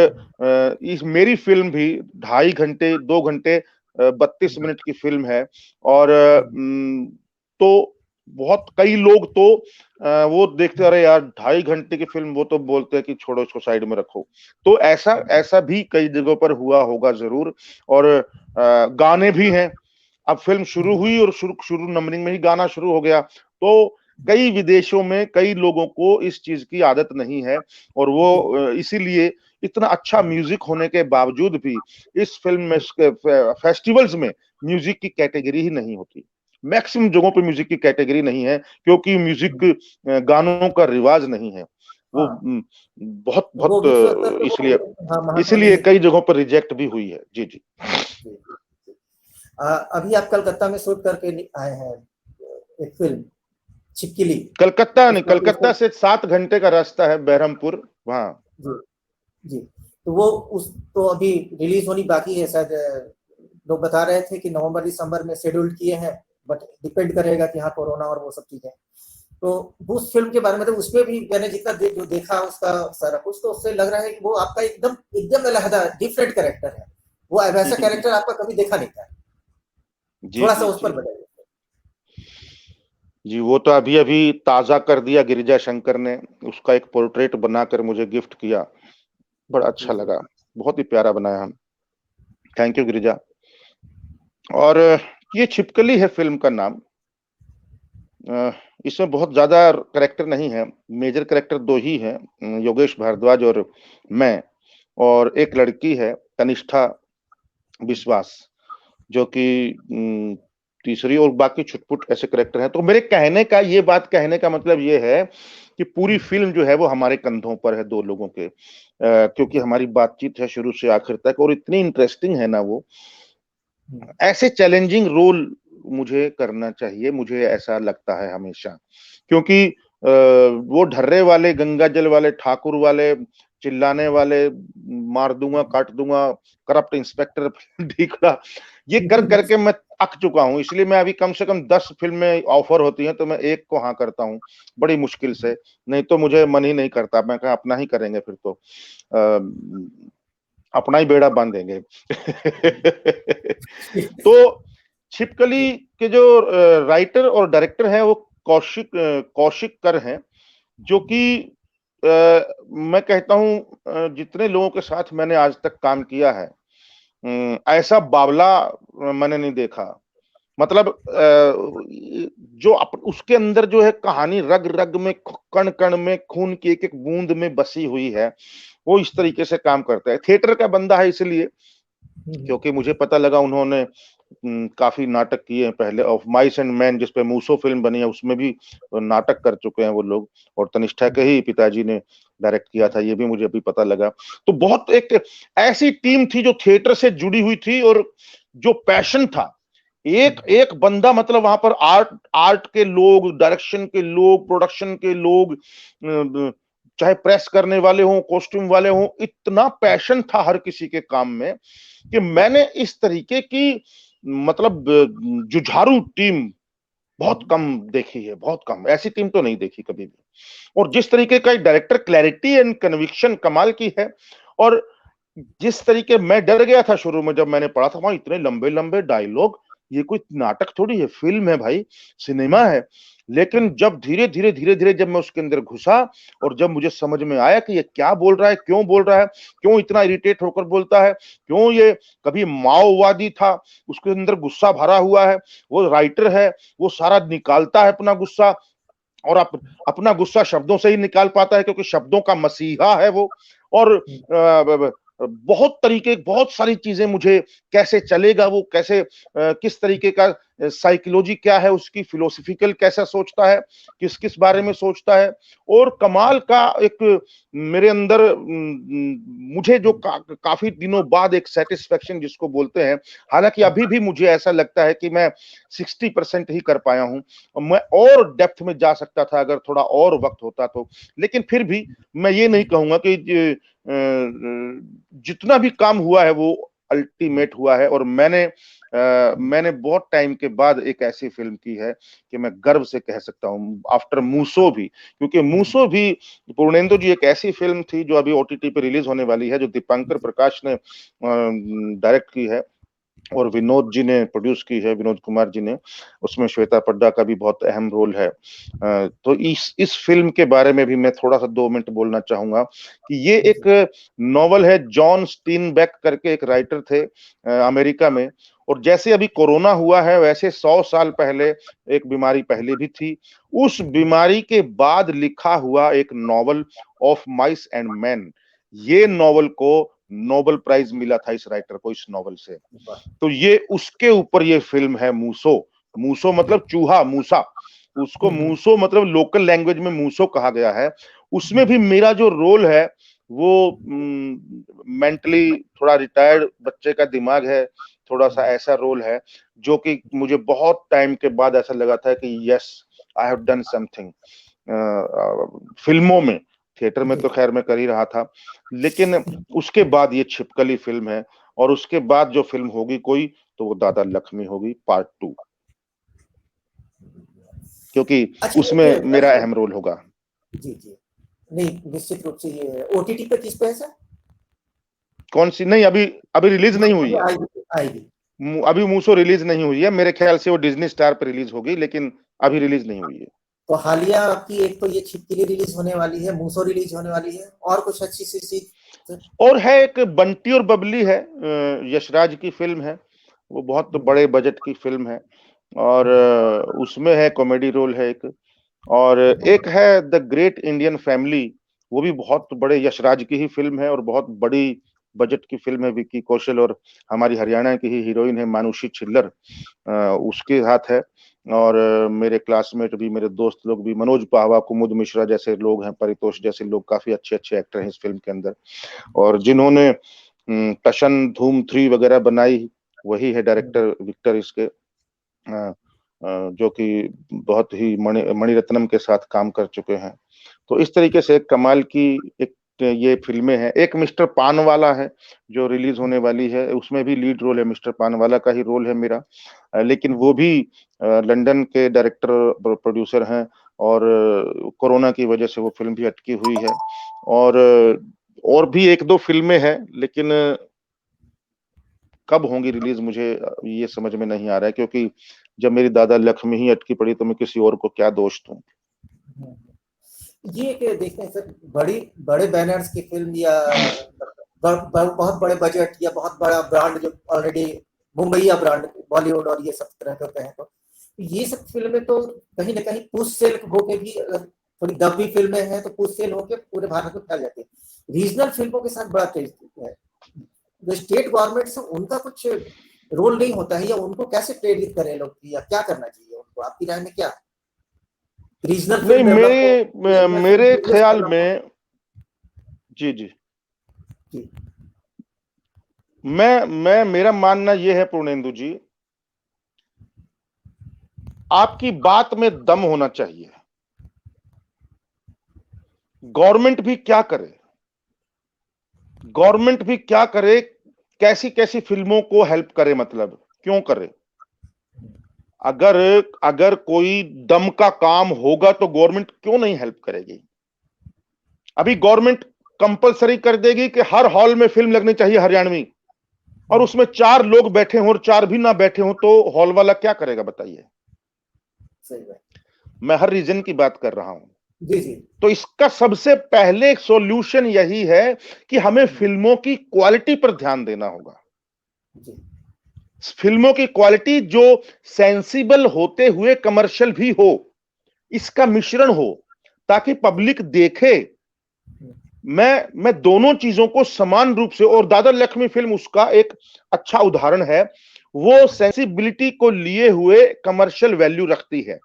इस मेरी फिल्म भी 2.5 घंटे 2 घंटे 32 मिनट की फिल्म है। और तो बहुत कई लोग तो वो देखते, अरे यार 2.5 घंटे की फिल्म, वो तो बोलते हैं कि छोड़ो इसको साइड में रखो। तो ऐसा भी कई जगहों पर हुआ होगा जरूर। और गाने भी हैं। अब फिल्म शुरू हुई और शुरू नंबरिंग में ही गाना शुरू हो गया। तो कई विदेशों में कई लोगों को इस चीज की आदत नहीं है और वो इसीलिए इतना अच्छा म्यूजिक होने के बावजूद भी इस फिल्म में फेस्टिवल्स में म्यूजिक की कैटेगरी ही नहीं होती। मैक्सिमम जगहों पे म्यूजिक की कैटेगरी नहीं है क्योंकि म्यूजिक गानों का रिवाज नहीं है। वो बहुत इसलिए कई जगहों पर रिजेक्ट भी हुई है। जी जी। अभी आप कलकत्ता में शूट करके आए हैं एक फिल्म छिपकली। कलकत्ता से 7 घंटे का रास्ता है, बहरमपुर वहाँ। जी, तो वो तो अभी रिलीज होनी बाकी है शायद। लोग बता रहे थे कि नवंबर दिसंबर में शेड्यूल किए हैं, बट डिपेंड करेगा कि हाँ कोरोना और वो सब चीजें। तो उस फिल्म के बारे में, तो उसमें भी मैंने जितना जो देखा उसका सारा कुछ, तो उससे लग रहा है कि वो आपका एकदम अलग डिफरेंट कैरेक्टर है। वो वैसा कैरेक्टर आपका कभी देखा नहीं था। थोड़ा सा उस पर बताइए। जी, वो तो अभी ताजा कर दिया गिरिजा शंकर ने। उसका एक पोर्ट्रेट बनाकर मुझे गिफ्ट किया, बड़ा अच्छा लगा, बहुत ही प्यारा बनाया। Thank you Girija. और ये छिपकली है फिल्म का नाम। इसमें बहुत ज्यादा कैरेक्टर नहीं है, मेजर कैरेक्टर 2 ही हैं, योगेश भारद्वाज और मैं। और एक लड़की है तनिष्ठा विश्वास, जो कि तीसरी, और बाकी छुटपुट ऐसे कैरेक्टर हैं। तो मेरे बात कहने का मतलब ये है कि पूरी फिल्म जो है वो हमारे कंधों पर है, 2 लोगों के, क्योंकि हमारी बातचीत है शुरू से आखिर तक, और इतनी इंटरेस्टिंग है ना वो। ऐसे चैलेंजिंग रोल मुझे करना चाहिए, मुझे ऐसा लगता है हमेशा, क्योंकि वो ढर्रे वाले, गंगा जल वाले, ठाकुर वाले, चिल्लाने वाले, मार दूंगा काट दूंगा, करप्ट इंस्पेक्टर ढीकड़ा, ये कर करके मैं अक चुका हूं। इसलिए मैं अभी कम से कम 10 फिल्में ऑफर होती हैं तो मैं एक को हाँ करता हूं, बड़ी मुश्किल से, नहीं तो मुझे मन ही नहीं करता। मैं कहा अपना ही करेंगे, फिर तो अपना ही बेड़ा बांधेंगे। तो छिपकली के जो राइटर और डायरेक्टर हैं वो कौशिक कर हैं, जो कि मैं कहता हूं जितने लोगों के साथ मैंने आज तक काम किया है, ऐसा बावला मैंने नहीं देखा। मतलब जो उसके अंदर जो है कहानी रग रग में, कण कण में, खून की एक एक बूंद में बसी हुई है, वो इस तरीके से काम करता है। थिएटर का बंदा है इसलिए, क्योंकि मुझे पता लगा उन्होंने काफी नाटक किए हैं पहले। ऑफ माइस एंड मैन जिसपे मूसो फिल्म बनी है, उसमें भी नाटक कर चुके हैं वो लोग, और तनिष्ठा के ही पिताजी ने डायरेक्ट किया था, ये भी मुझे अभी पता लगा। तो बहुत एक ऐसी टीम थी जो थिएटर से जुड़ी हुई थी, और जो पैशन था, एक बंदा, मतलब वहां पर आर्ट के लोग, डायरेक्शन के लोग, प्रोडक्शन के लोग, चाहे प्रेस करने वाले हों, कॉस्ट्यूम वाले हों, इतना पैशन था हर किसी के काम में कि मैंने इस तरीके की, मतलब जुझारू टीम बहुत कम देखी है, बहुत कम। ऐसी टीम तो नहीं देखी कभी भी। और जिस तरीके का डायरेक्टर क्लैरिटी एंड कन्विक्शन कमाल की है। और जिस तरीके, मैं डर गया था शुरू में जब मैंने पढ़ा था, वहां इतने लंबे लंबे डायलॉग, ये कोई नाटक थोड़ी है, फिल्म है भाई, सिनेमा है। लेकिन जब धीरे धीरे जब मैं उसके अंदर घुसा और जब मुझे समझ में आया कि ये क्या बोल रहा है, क्यों बोल रहा है, क्यों इतना इरिटेट होकर बोलता है, क्यों ये कभी माओवादी था, उसके अंदर गुस्सा भरा हुआ है, वो राइटर है, वो सारा निकालता है अपना गुस्सा, और अपना गुस्सा शब्दों से ही निकाल पाता है क्योंकि शब्दों का मसीहा है वो। और बहुत सारी चीजें मुझे कैसे चलेगा वो, कैसे किस तरीके का साइकोलॉजी क्या है उसकी, फिलोसफिकल कैसा सोचता है, किस किस बारे में सोचता है। और कमाल का एक मेरे अंदर मुझे जो काफी दिनों बाद एक सेटिस्फेक्शन जिसको बोलते हैं, हालांकि अभी भी मुझे ऐसा लगता है कि मैं 60% ही कर पाया हूं, मैं और डेप्थ में जा सकता था अगर थोड़ा और वक्त होता तो। लेकिन फिर भी मैं ये नहीं कहूंगा कि जितना भी काम हुआ है वो अल्टीमेट हुआ है। और मैंने बहुत टाइम के बाद एक ऐसी फिल्म की है कि मैं गर्व से कह सकता हूँ, आफ्टर मूसो भी, क्योंकि मूसो भी पूर्णेंदु जी एक ऐसी फिल्म थी जो अभी ओटीटी पे रिलीज होने वाली है, जो दीपांकर प्रकाश ने डायरेक्ट की है और विनोद जी ने प्रोड्यूस की है, विनोद कुमार जी ने। उसमें श्वेता पड्डा का भी बहुत अहम रोल है। तो इस फिल्म के बारे में भी मैं थोड़ा सा 2 मिनट बोलना चाहूंगा कि ये एक नॉवल है, जॉन स्टीनबेक करके एक राइटर थे अमेरिका में। और जैसे अभी कोरोना हुआ है वैसे 100 साल पहले एक बीमारी पहले भी थी। उस बीमारी के बाद लिखा हुआ एक novel of mice and man, ये नॉवल को नोबेल प्राइज मिला था इस राइटर को इस नॉवल से। तो ये उसके ऊपर ये फिल्म है मूसो। मूसो मतलब चूहा, मूसा, उसको मूसो मतलब लोकल लैंग्वेज में मूसो कहा गया है। उसमें भी मेरा जो रोल है वो मेंटली थोड़ा रिटायर्ड बच्चे का दिमाग है, थोड़ा सा ऐसा रोल है जो कि मुझे बहुत टाइम के बाद ऐसा लगा था कि yes I have done something. फिल्मों में, थिएटर में तो खैर मैं कर ही रहा था, लेकिन उसके बाद ये छिपकली फिल्म है। और उसके बाद जो फिल्म होगी कोई, तो वो दादा लक्ष्मी होगी पार्ट 2, क्योंकि उसमें मेरा अहम रोल होगा। जी जी, नहीं निश्चित रूप से ये ओटीटी पे किस पे है सर? कौन सी? नहीं, अभी रिलीज नहीं हुई है, आएगी। अभी मूसो रिलीज नहीं हुई है। मेरे ख्याल से वो डिज्नी स्टार पे रिलीज होगी, लेकिन अभी रिलीज नहीं हुई है। तो हालिया आपकी एक तो ये छिपकली रिलीज होने वाली है, मूसो रिलीज होने वाली है, और कुछ अच्छी सी चीज और है एक बंटी और बबली है, यशराज की फिल्म है, वो बहुत बड़े बजट की फिल्म है। और उसमें है कॉमेडी रोल है एक। और एक है द ग्रेट इंडियन फैमिली, वो भी बहुत बड़े यशराज की ही फिल्म है और बहुत बड़ी बजट की फिल्म है। विक्की कौशल और हमारी हरियाणा की ही हीरोइन है मानुषी छिल्लर, उसके हाथ है। और मेरे क्लासमेट भी, मेरे दोस्त लोग भी, मनोज पाहवा, कुमुद मिश्रा जैसे लोग हैं, परितोष जैसे लोग, काफी अच्छे अच्छे एक्टर हैं इस फिल्म के अंदर। और जिन्होंने टशन, धूम 3 वगैरह बनाई, वही है डायरेक्टर विक्टर इसके, जो कि बहुत ही मणिरत्नम के साथ काम कर चुके हैं। तो इस तरीके से एक कमाल की एक ये फिल्में हैं। एक मिस्टर पानवाला है जो रिलीज होने वाली है, उसमें भी लीड रोल है, मिस्टर पानवाला का ही रोल है मेरा। लेकिन वो भी लंदन के डायरेक्टर प्रोड्यूसर हैं और कोरोना की वजह से वो फिल्म भी अटकी हुई है। और भी 1-2 फिल्में हैं, लेकिन कब होंगी रिलीज मुझे ये समझ में नहीं आ रहा है, क्योंकि जब मेरी दादा लक्ष्मी ही अटकी पड़ी तो मैं किसी और को क्या दोष दूं। ये कि देखते हैं सर, बड़े बैनर्स की फिल्म या बहुत बड़े बजट या बहुत बड़ा ब्रांड जो ऑलरेडी मुंबईया ब्रांड, बॉलीवुड और ये सब तरह के हैं, तो ये सब फिल्में तो कहीं ना कहीं पुश सेल होके भी, थोड़ी दबी फिल्में हैं तो पुश सेल होके पूरे भारत में फैल जाती है। रीजनल फिल्मों के साथ बड़ा तेज है। जो स्टेट गवर्नमेंट है उनका कुछ रोल नहीं होता है, या उनको कैसे प्रेरित करें लोग, या क्या करना चाहिए उनको, आपकी राय में क्या? रीजनल नहीं, मेरे ख्याल में जी जी जी, मेरा मानना यह है पूर्णेंदु जी, आपकी बात में दम होना चाहिए। गवर्नमेंट भी क्या करे, कैसी कैसी फिल्मों को हेल्प करे, मतलब क्यों करे? अगर कोई दम का काम होगा तो गवर्नमेंट क्यों नहीं हेल्प करेगी? अभी गवर्नमेंट कंपलसरी कर देगी कि हर हॉल में फिल्म लगनी चाहिए हरियाणवी, और उसमें 4 लोग बैठे हों और 4 भी ना बैठे हों, तो हॉल वाला क्या करेगा बताइए? मैं हर रीजन की बात कर रहा हूं। जी जी तो इसका सबसे पहले सॉल्यूशन यही है कि हमें फिल्मों की क्वालिटी पर ध्यान देना होगा। जी फिल्मों की क्वालिटी जो सेंसिबल होते हुए कमर्शियल भी हो, इसका मिश्रण हो, ताकि पब्लिक देखे। मैं दोनों चीजों को समान रूप से, और दादर लक्ष्मी फिल्म उसका एक अच्छा उदाहरण है। वो सेंसिबिलिटी को लिए हुए कमर्शियल वैल्यू रखती है,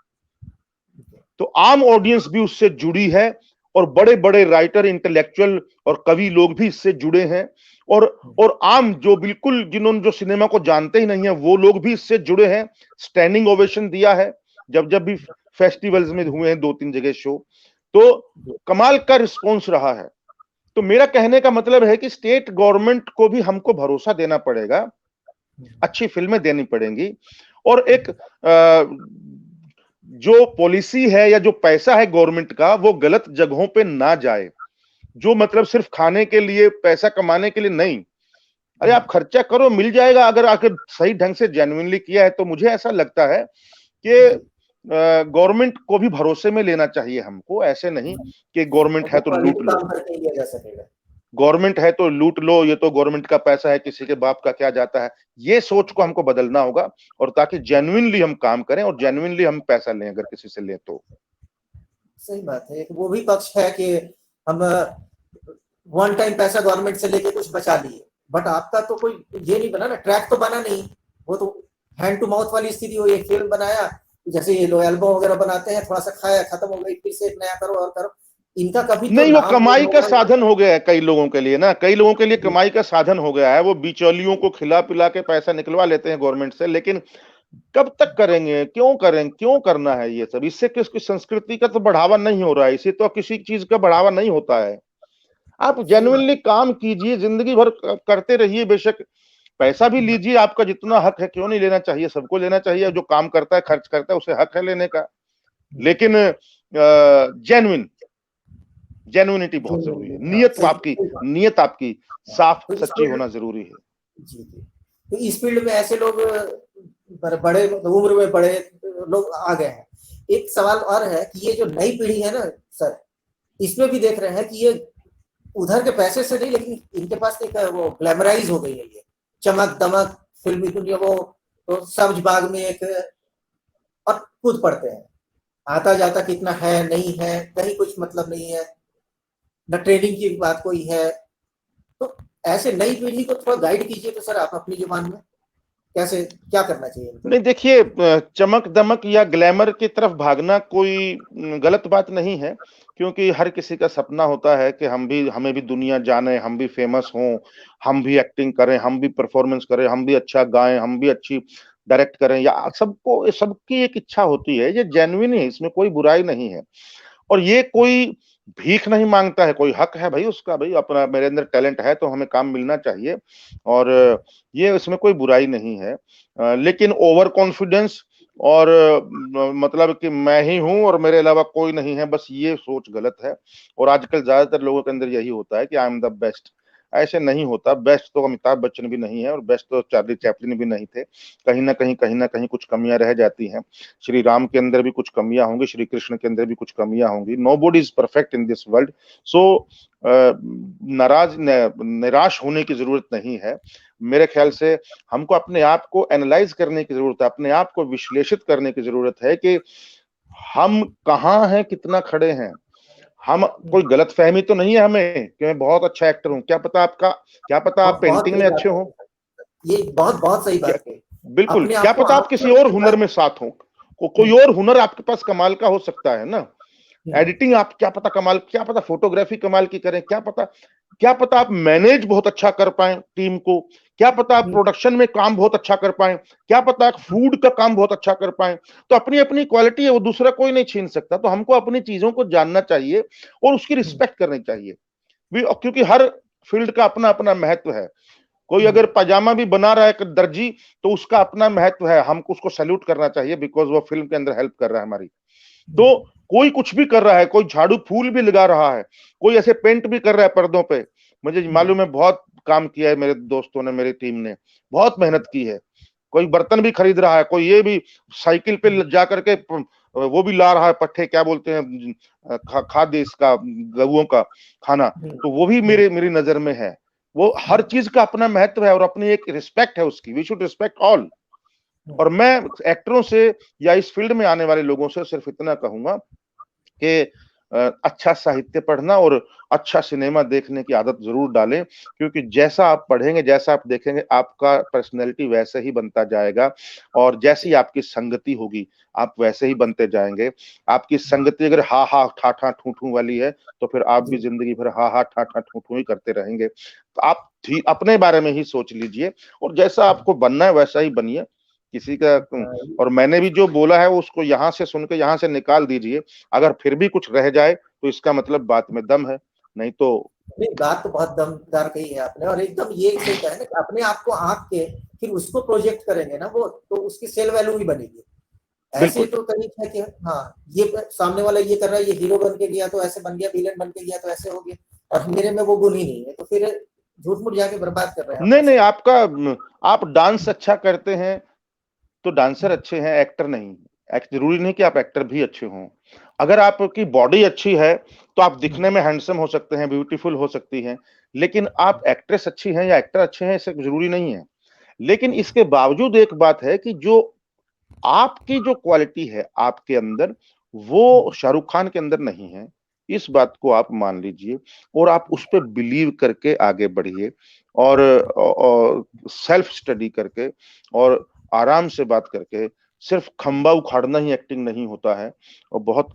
तो आम ऑडियंस भी उससे जुड़ी है, और बड़े बड़े राइटर, इंटेलेक्चुअल और कवि लोग भी इससे जुड़े हैं, और आम जो बिल्कुल जिन्होंने जो सिनेमा को जानते ही नहीं है वो लोग भी इससे जुड़े हैं। स्टैंडिंग ओवेशन दिया है जब जब भी फेस्टिवल्स में हुए हैं 2-3 जगह शो, तो कमाल का रिस्पॉन्स रहा है। तो मेरा कहने का मतलब है कि स्टेट गवर्नमेंट को भी हमको भरोसा देना पड़ेगा, अच्छी फिल्में देनी पड़ेंगी, और एक जो पॉलिसी है या जो पैसा है गवर्नमेंट का वो गलत जगहों पे ना जाए, जो मतलब सिर्फ खाने के लिए, पैसा कमाने के लिए नहीं। अरे आप खर्चा करो, मिल जाएगा। अगर आकर सही ढंग से जेन्युइनली किया है तो मुझे ऐसा लगता है कि गवर्नमेंट को भी भरोसे में लेना चाहिए हमको। ऐसे नहीं कि गवर्नमेंट है तो लूट लो, काम करके लिया जा सकेगा। गवर्नमेंट है तो लूट लो, ये तो गवर्नमेंट का पैसा है, किसी के बाप का क्या जाता है। ये सोच को हमको बदलना होगा, और ताकि जेन्युइनली हम काम करें और जेन्युइनली हम पैसा लें अगर किसी से लें तो। सही बात है। एक वो भी पक्ष है कि हम वन टाइम पैसा गवर्नमेंट से लेके कुछ बचा लिए, बट आपका तो कोई ये नहीं बना ना, ट्रैक तो बना नहीं। वो तो हैंड टू माउथ वाली स्थिति हुई। एक फिल्म बनाया, जैसे ये लोग एल्बम वगैरह बनाते हैं, थोड़ा सा खाया, खत्म हो गई, फिर से एक नया करो और करो। इनका कभी तो नहीं, वो नाम कमाई का होगा। साधन हो गया है कई लोगों के लिए ना, कई लोगों के लिए कमाई का साधन हो गया है। वो बिचौलियों को खिला पिला के पैसा निकलवा लेते हैं गवर्नमेंट से, लेकिन कब तक करेंगे, क्यों करें, क्यों करना है ये सब? इससे किसकी संस्कृति का तो बढ़ावा नहीं हो रहा है, इससे तो किसी चीज का बढ़ावा नहीं होता है। आप जेन्युइनली काम कीजिए, जिंदगी भर करते रहिए, बेशक पैसा भी लीजिए, आपका जितना हक है, क्यों नहीं लेना चाहिए, सबको लेना चाहिए। जो काम करता है, खर्च करता है, उसे हक है लेने का। लेकिन जेन्युइनिटी बहुत जरूरी है। नीयत आपकी साफ सच्ची होना जरूरी है। जी जी। तो इस फील्ड में ऐसे लोग बड़े उम्र में बड़े लोग आ गए हैं। एक सवाल और है कि ये जो नई पीढ़ी है ना सर, इसमें भी देख रहे हैं कि ये उधर के पैसे से नहीं, लेकिन इनके पास एक वो ग्लैमराइज हो गई है, ये चमक दमक फिल्मी दुनिया, वो तो सब्ज बाग में एक और कूद पड़ते हैं। आता जाता कितना है नहीं है, कहीं कुछ मतलब नहीं है, न ट्रेनिंग की बात कोई है। तो ऐसे नई पीढ़ी को थोड़ा गाइड कीजिए तो सर, आप अपनी जुबान में कैसे, क्या करना चाहिए उनको? नहीं, देखिए, चमक दमक या ग्लैमर की तरफ भागना कोई गलत बात नहीं है, क्योंकि हर किसी का सपना होता है कि हमें भी दुनिया जाने, हम भी फेमस हों, हम भी एक्टिंग करें, हम भी परफॉर्मेंस करें, हम भी अच्छा गाएं, हम भी अच्छी डायरेक्ट करें। या सबकी एक इच्छा होती है, ये जेन्युइन है, इसमें कोई बुराई नहीं है। और ये कोई भीख नहीं मांगता है, कोई हक है भाई उसका, भाई अपना मेरे अंदर टैलेंट है तो हमें काम मिलना चाहिए, और ये इसमें कोई बुराई नहीं है। लेकिन ओवर कॉन्फिडेंस और मतलब कि मैं ही हूं और मेरे अलावा कोई नहीं है, बस ये सोच गलत है। और आजकल ज्यादातर लोगों के अंदर यही होता है कि आई एम द बेस्ट। ऐसे नहीं होता। बेस्ट तो अमिताभ बच्चन भी नहीं है, और बेस्ट तो चार्ली चैपलिन भी नहीं थे। कहीं ना कहीं कुछ कमियां रह जाती हैं। श्री राम के अंदर भी कुछ कमियां होंगी, श्री कृष्ण के अंदर भी कुछ कमियां होंगी। Nobody is perfect in this world. So निराश होने की जरूरत नहीं है। मेरे ख्याल से हमको अपने आप को एनालाइज करने की जरूरत है, अपने आप को विश्लेषित करने की जरूरत है कि हम कहाँ हैं, कितना खड़े हैं। हम कोई गलत फहमी तो नहीं है हमें कि मैं बहुत अच्छा एक्टर हूँ। क्या पता आप पेंटिंग में अच्छे हो, ये बहुत बहुत सही बात है। बिल्कुल, क्या पता आप किसी और हुनर में साथ हो, कोई और हुनर आपके पास कमाल का हो सकता है ना। एडिटिंग आप क्या पता कमाल, क्या पता फोटोग्राफी कमाल की करें, क्या पता आप मैनेज बहुत अच्छा कर पाए टीम को, क्या पता आप प्रोडक्शन में काम बहुत अच्छा कर पाए, क्या पता आप फूड का काम बहुत अच्छा कर पाए। तो अपनी अपनी क्वालिटी है, वो दूसरा कोई नहीं छीन सकता। तो हमको अपनी चीजों को जानना चाहिए और उसकी रिस्पेक्ट करनी चाहिए, क्योंकि हर फील्ड का अपना अपना महत्व है। कोई अगर पजामा भी बना रहा है दर्जी, तो उसका अपना महत्व है, हमको उसको सैल्यूट करना चाहिए, बिकॉज वो फिल्म के अंदर हेल्प कर रहा है हमारी। तो कोई कुछ भी कर रहा है, कोई झाड़ू फूल भी लगा रहा है, कोई ऐसे पेंट भी कर रहा है पर्दों पे। मुझे मालूम है, बहुत काम किया है मेरे दोस्तों ने, मेरी टीम ने बहुत मेहनत की है। कोई बर्तन भी खरीद रहा है, कोई ये भी साइकिल पे जा करके वो भी ला रहा है पट्टे, क्या बोलते हैं, खाद्य इसका, गऊओं का खाना, तो वो भी मेरी नजर में है। वो हर चीज का अपना महत्व है और अपनी एक रिस्पेक्ट है उसकी, वी शुड रिस्पेक्ट ऑल। और मैं एक्टरों से या इस फील्ड में आने वाले लोगों से सिर्फ इतना कहूंगा कि अच्छा साहित्य पढ़ना और अच्छा सिनेमा देखने की आदत जरूर डालें, क्योंकि जैसा आप पढ़ेंगे, जैसा आप देखेंगे, आपका पर्सनैलिटी वैसे ही बनता जाएगा। और जैसी आपकी संगति होगी, आप वैसे ही बनते जाएंगे। आपकी संगति अगर हा हा ठा ठा ठू ठू वाली है, तो फिर आप भी जिंदगी भर हा हा ठा ठा ठू ठू ही करते रहेंगे। तो आप अपने बारे में ही सोच लीजिए और जैसा आपको बनना है वैसा ही बनिए। किसी का और मैंने भी जो बोला है उसको यहाँ से सुन के यहाँ से निकाल दीजिए। अगर फिर भी कुछ रह जाए तो इसका मतलब बात में दम है, नहीं तो नहीं, बात तो बहुत दमदार कही है आपने, और एकदम ये सही कहा है ना कि अपने आप को आंक के फिर उसको प्रोजेक्ट करेंगे ना, वो तो उसकी सेल वैल्यू भी बनेगी। ऐसे तो कहीं है कि हाँ, ये सामने वाला ये कर रहा है, ये हीरो बन के गया तो ऐसे बन गया, विलेन बन के गया तो ऐसे हो गया, और मेरे में वो गुण ही नहीं है, तो फिर झूठ मूठ जाके बर्बाद कर रहे हैं। नहीं, आप डांस अच्छा करते हैं तो डांसर अच्छे हैं, एक्टर नहीं। जरूरी नहीं कि आप एक्टर भी अच्छे हों। अगर आपकी बॉडी अच्छी है तो आप दिखने में हैंडसम हो सकते हैं, ब्यूटीफुल हो सकती हैं, लेकिन आप एक्ट्रेस अच्छी हैं या एक्टर अच्छे हैं, इससे जरूरी नहीं है। लेकिन इसके बावजूद एक बात है कि जो आपकी जो क्वालिटी है आपके अंदर, वो शाहरुख खान के अंदर नहीं है। इस बात को आप मान लीजिए और आप उस पर बिलीव करके आगे बढ़िए और सेल्फ स्टडी करके और आराम से बात करके। सिर्फ खंबा उखाड़ना ही एक्टिंग नहीं होता है। और बहुत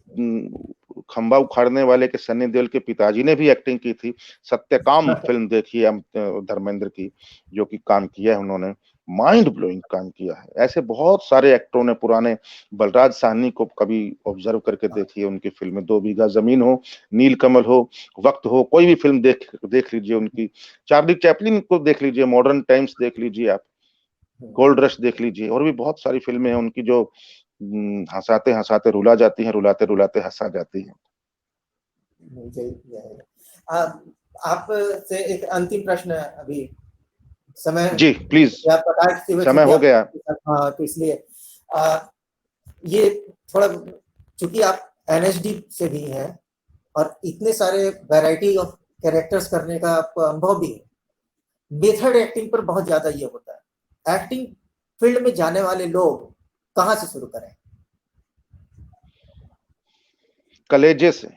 खंबा उखाड़ने वाले के सनी देओल के पिताजी ने भी एक्टिंग की थी। सत्यकाम फिल्म देखिए धर्मेंद्र की, जो कि काम किया है उन्होंने, माइंड ब्लोइंग काम किया है। ऐसे बहुत सारे एक्टरों ने, पुराने बलराज साहनी को कभी ऑब्जर्व करके देखिए, उनकी फिल्में 2 बीघा जमीन हो, नीलकमल हो, वक्त हो, कोई भी फिल्म देख लीजिए उनकी। चार्ली चैपलिन को देख लीजिए, मॉडर्न टाइम्स देख लीजिए आप, गोल्ड रश देख लीजिए, और भी बहुत सारी फिल्में हैं उनकी जो हंसाते हंसाते रुला जाती हैं, रुलाते रुलाते हंसा जाती हैं। आप से एक अंतिम प्रश्न अभी समय, जी प्लीज, समय हो गया। हाँ, तो इसलिए ये थोड़ा, चूंकि आप एनएसडी से भी हैं और इतने सारे वैरायटी ऑफ कैरेक्टर्स करने का आपको अनुभव भी है, मेथड एक्टिंग पर बहुत ज्यादा ये होता है। एक्टिंग फील्ड में जाने वाले लोग कहाँ से शुरू करें? कलेजे से।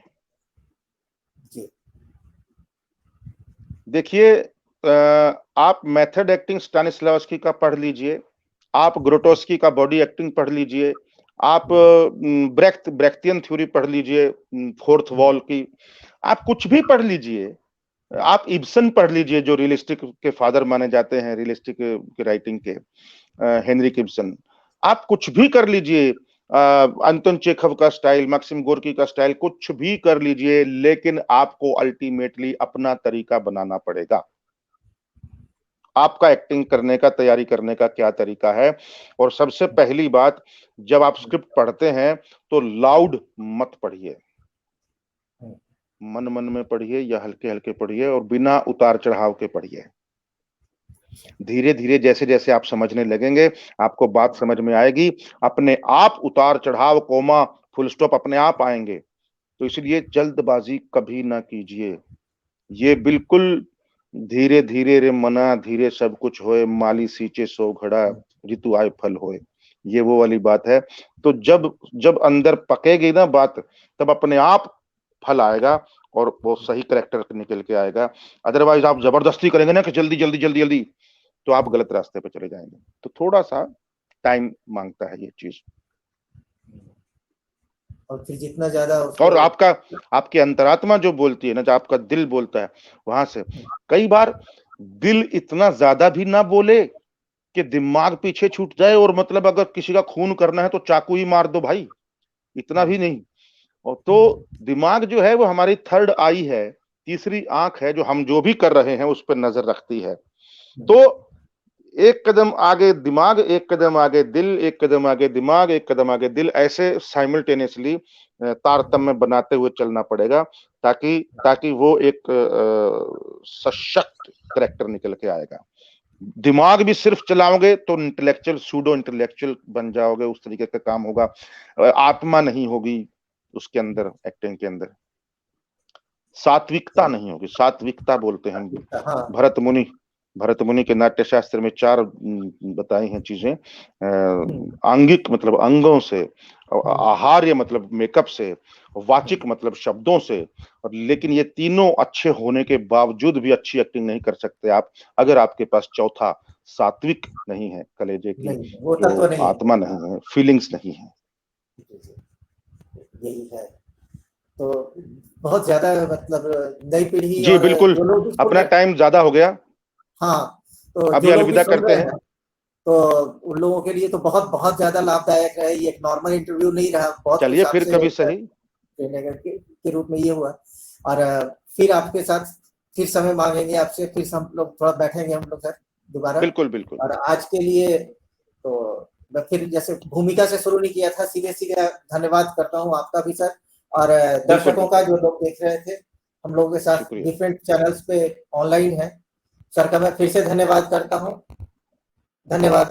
देखिए, आप मेथड एक्टिंग स्टानिस्लावस्की का पढ़ लीजिए, आप ग्रोटोस्की का बॉडी एक्टिंग पढ़ लीजिए, आप ब्रेख्तियन थ्योरी पढ़ लीजिए, फोर्थ वॉल की, आप कुछ भी पढ़ लीजिए। आप इब्सन पढ़ लीजिए, जो रियलिस्टिक के फादर माने जाते हैं, रियलिस्टिक की राइटिंग के, हेनरिक इब्सन। आप कुछ भी कर लीजिए, अंतोन चेखव का स्टाइल, मैक्सिम गोर्की का स्टाइल, कुछ भी कर लीजिए, लेकिन आपको अल्टीमेटली अपना तरीका बनाना पड़ेगा। आपका एक्टिंग करने का, तैयारी करने का क्या तरीका है। और सबसे पहली बात, जब आप स्क्रिप्ट पढ़ते हैं तो लाउड मत पढ़िए, मन मन में पढ़िए या हल्के हल्के पढ़िए, और बिना उतार चढ़ाव के पढ़िए। धीरे धीरे जैसे जैसे आप समझने लगेंगे, आपको बात समझ में आएगी, अपने आप उतार चढ़ाव, कोमा, फुल स्टॉप अपने आप आएंगे। तो इसलिए जल्दबाजी कभी ना कीजिए। ये बिल्कुल धीरे धीरे रे मना, धीरे सब कुछ होए, माली सींचे सो घड़ा, ऋतु आए फल होए, ये वो वाली बात है। तो जब अंदर पकेगी ना बात, तब अपने आप फल आएगा और वो सही करेक्टर निकल के आएगा। अदरवाइज आप जबरदस्ती करेंगे ना कि जल्दी जल्दी जल्दी जल्दी, तो आप गलत रास्ते पे चले जाएंगे। तो थोड़ा सा टाइम मांगता है ये चीज, और फिर जितना ज्यादा और आपकी अंतरात्मा जो बोलती है ना, जो आपका दिल बोलता है, वहां से कई बार दिल इतना ज्यादा भी ना बोले कि दिमाग पीछे छूट जाए, और मतलब अगर किसी का खून करना है तो चाकू ही मार दो भाई, इतना भी नहीं। और तो दिमाग जो है वो हमारी थर्ड आई है, तीसरी आंख है, जो हम जो भी कर रहे हैं उस पर नजर रखती है। तो एक कदम आगे दिमाग, एक कदम आगे दिल, एक कदम आगे दिमाग, एक कदम आगे दिल, ऐसे साइमल्टेनियसली तारतम्य बनाते हुए चलना पड़ेगा, ताकि वो एक सशक्त करेक्टर निकल के आएगा। दिमाग भी सिर्फ चलाओगे तो इंटेलेक्चुअल, सूडो इंटेलेक्चुअल बन जाओगे, उस तरीके का काम होगा। आत्मा नहीं होगी उसके अंदर, एक्टिंग के अंदर सात्विकता नहीं होगी। सात्विकता बोलते हैं हम। हाँ भरत मुनि के नाट्य शास्त्र में 4 बताई हैं चीजें। आंगिक मतलब अंगों से, आहार्य मतलब मेकअप से, वाचिक मतलब शब्दों से, और लेकिन ये तीनों अच्छे होने के बावजूद भी अच्छी एक्टिंग नहीं कर सकते आप अगर आपके पास चौथा सात्विक नहीं है, कलेजे की नहीं, वो तत्व नहीं है। आत्मा नहीं है, फीलिंग्स नहीं है। यही है। तो बहुत ज्यादा मतलब नई पीढ़ी जी और बिल्कुल, जो लोग इसको अपना टाइम ज्यादा हो गया, हाँ, तो अभी जो लोग भी अलविदा सुन करते रहे हैं। हैं तो उन लोगों के लिए तो बहुत बहुत ज्यादा लाभदायक है। ये एक नॉर्मल इंटरव्यू नहीं रहा, बहुत कुछ चलिए फिर आपसे कभी सही। ट्रेनर के रूप में ये हुआ। और फिर आपके साथ फिर समय मांगेंगे आपसे, फिर हम लोग थोड़ा बैठेंगे हम लोग सर दोबारा। बिल्कुल बिल्कुल। और आज के लिए तो मैं फिर जैसे भूमिका से शुरू नहीं किया था, सीधे सीधे धन्यवाद करता हूँ आपका भी सर, और दर्शकों का जो लोग देख रहे थे हम लोगों के साथ शुक्रिया। डिफरेंट चैनल्स पे ऑनलाइन है, सर का मैं फिर से धन्यवाद करता हूँ। धन्यवाद।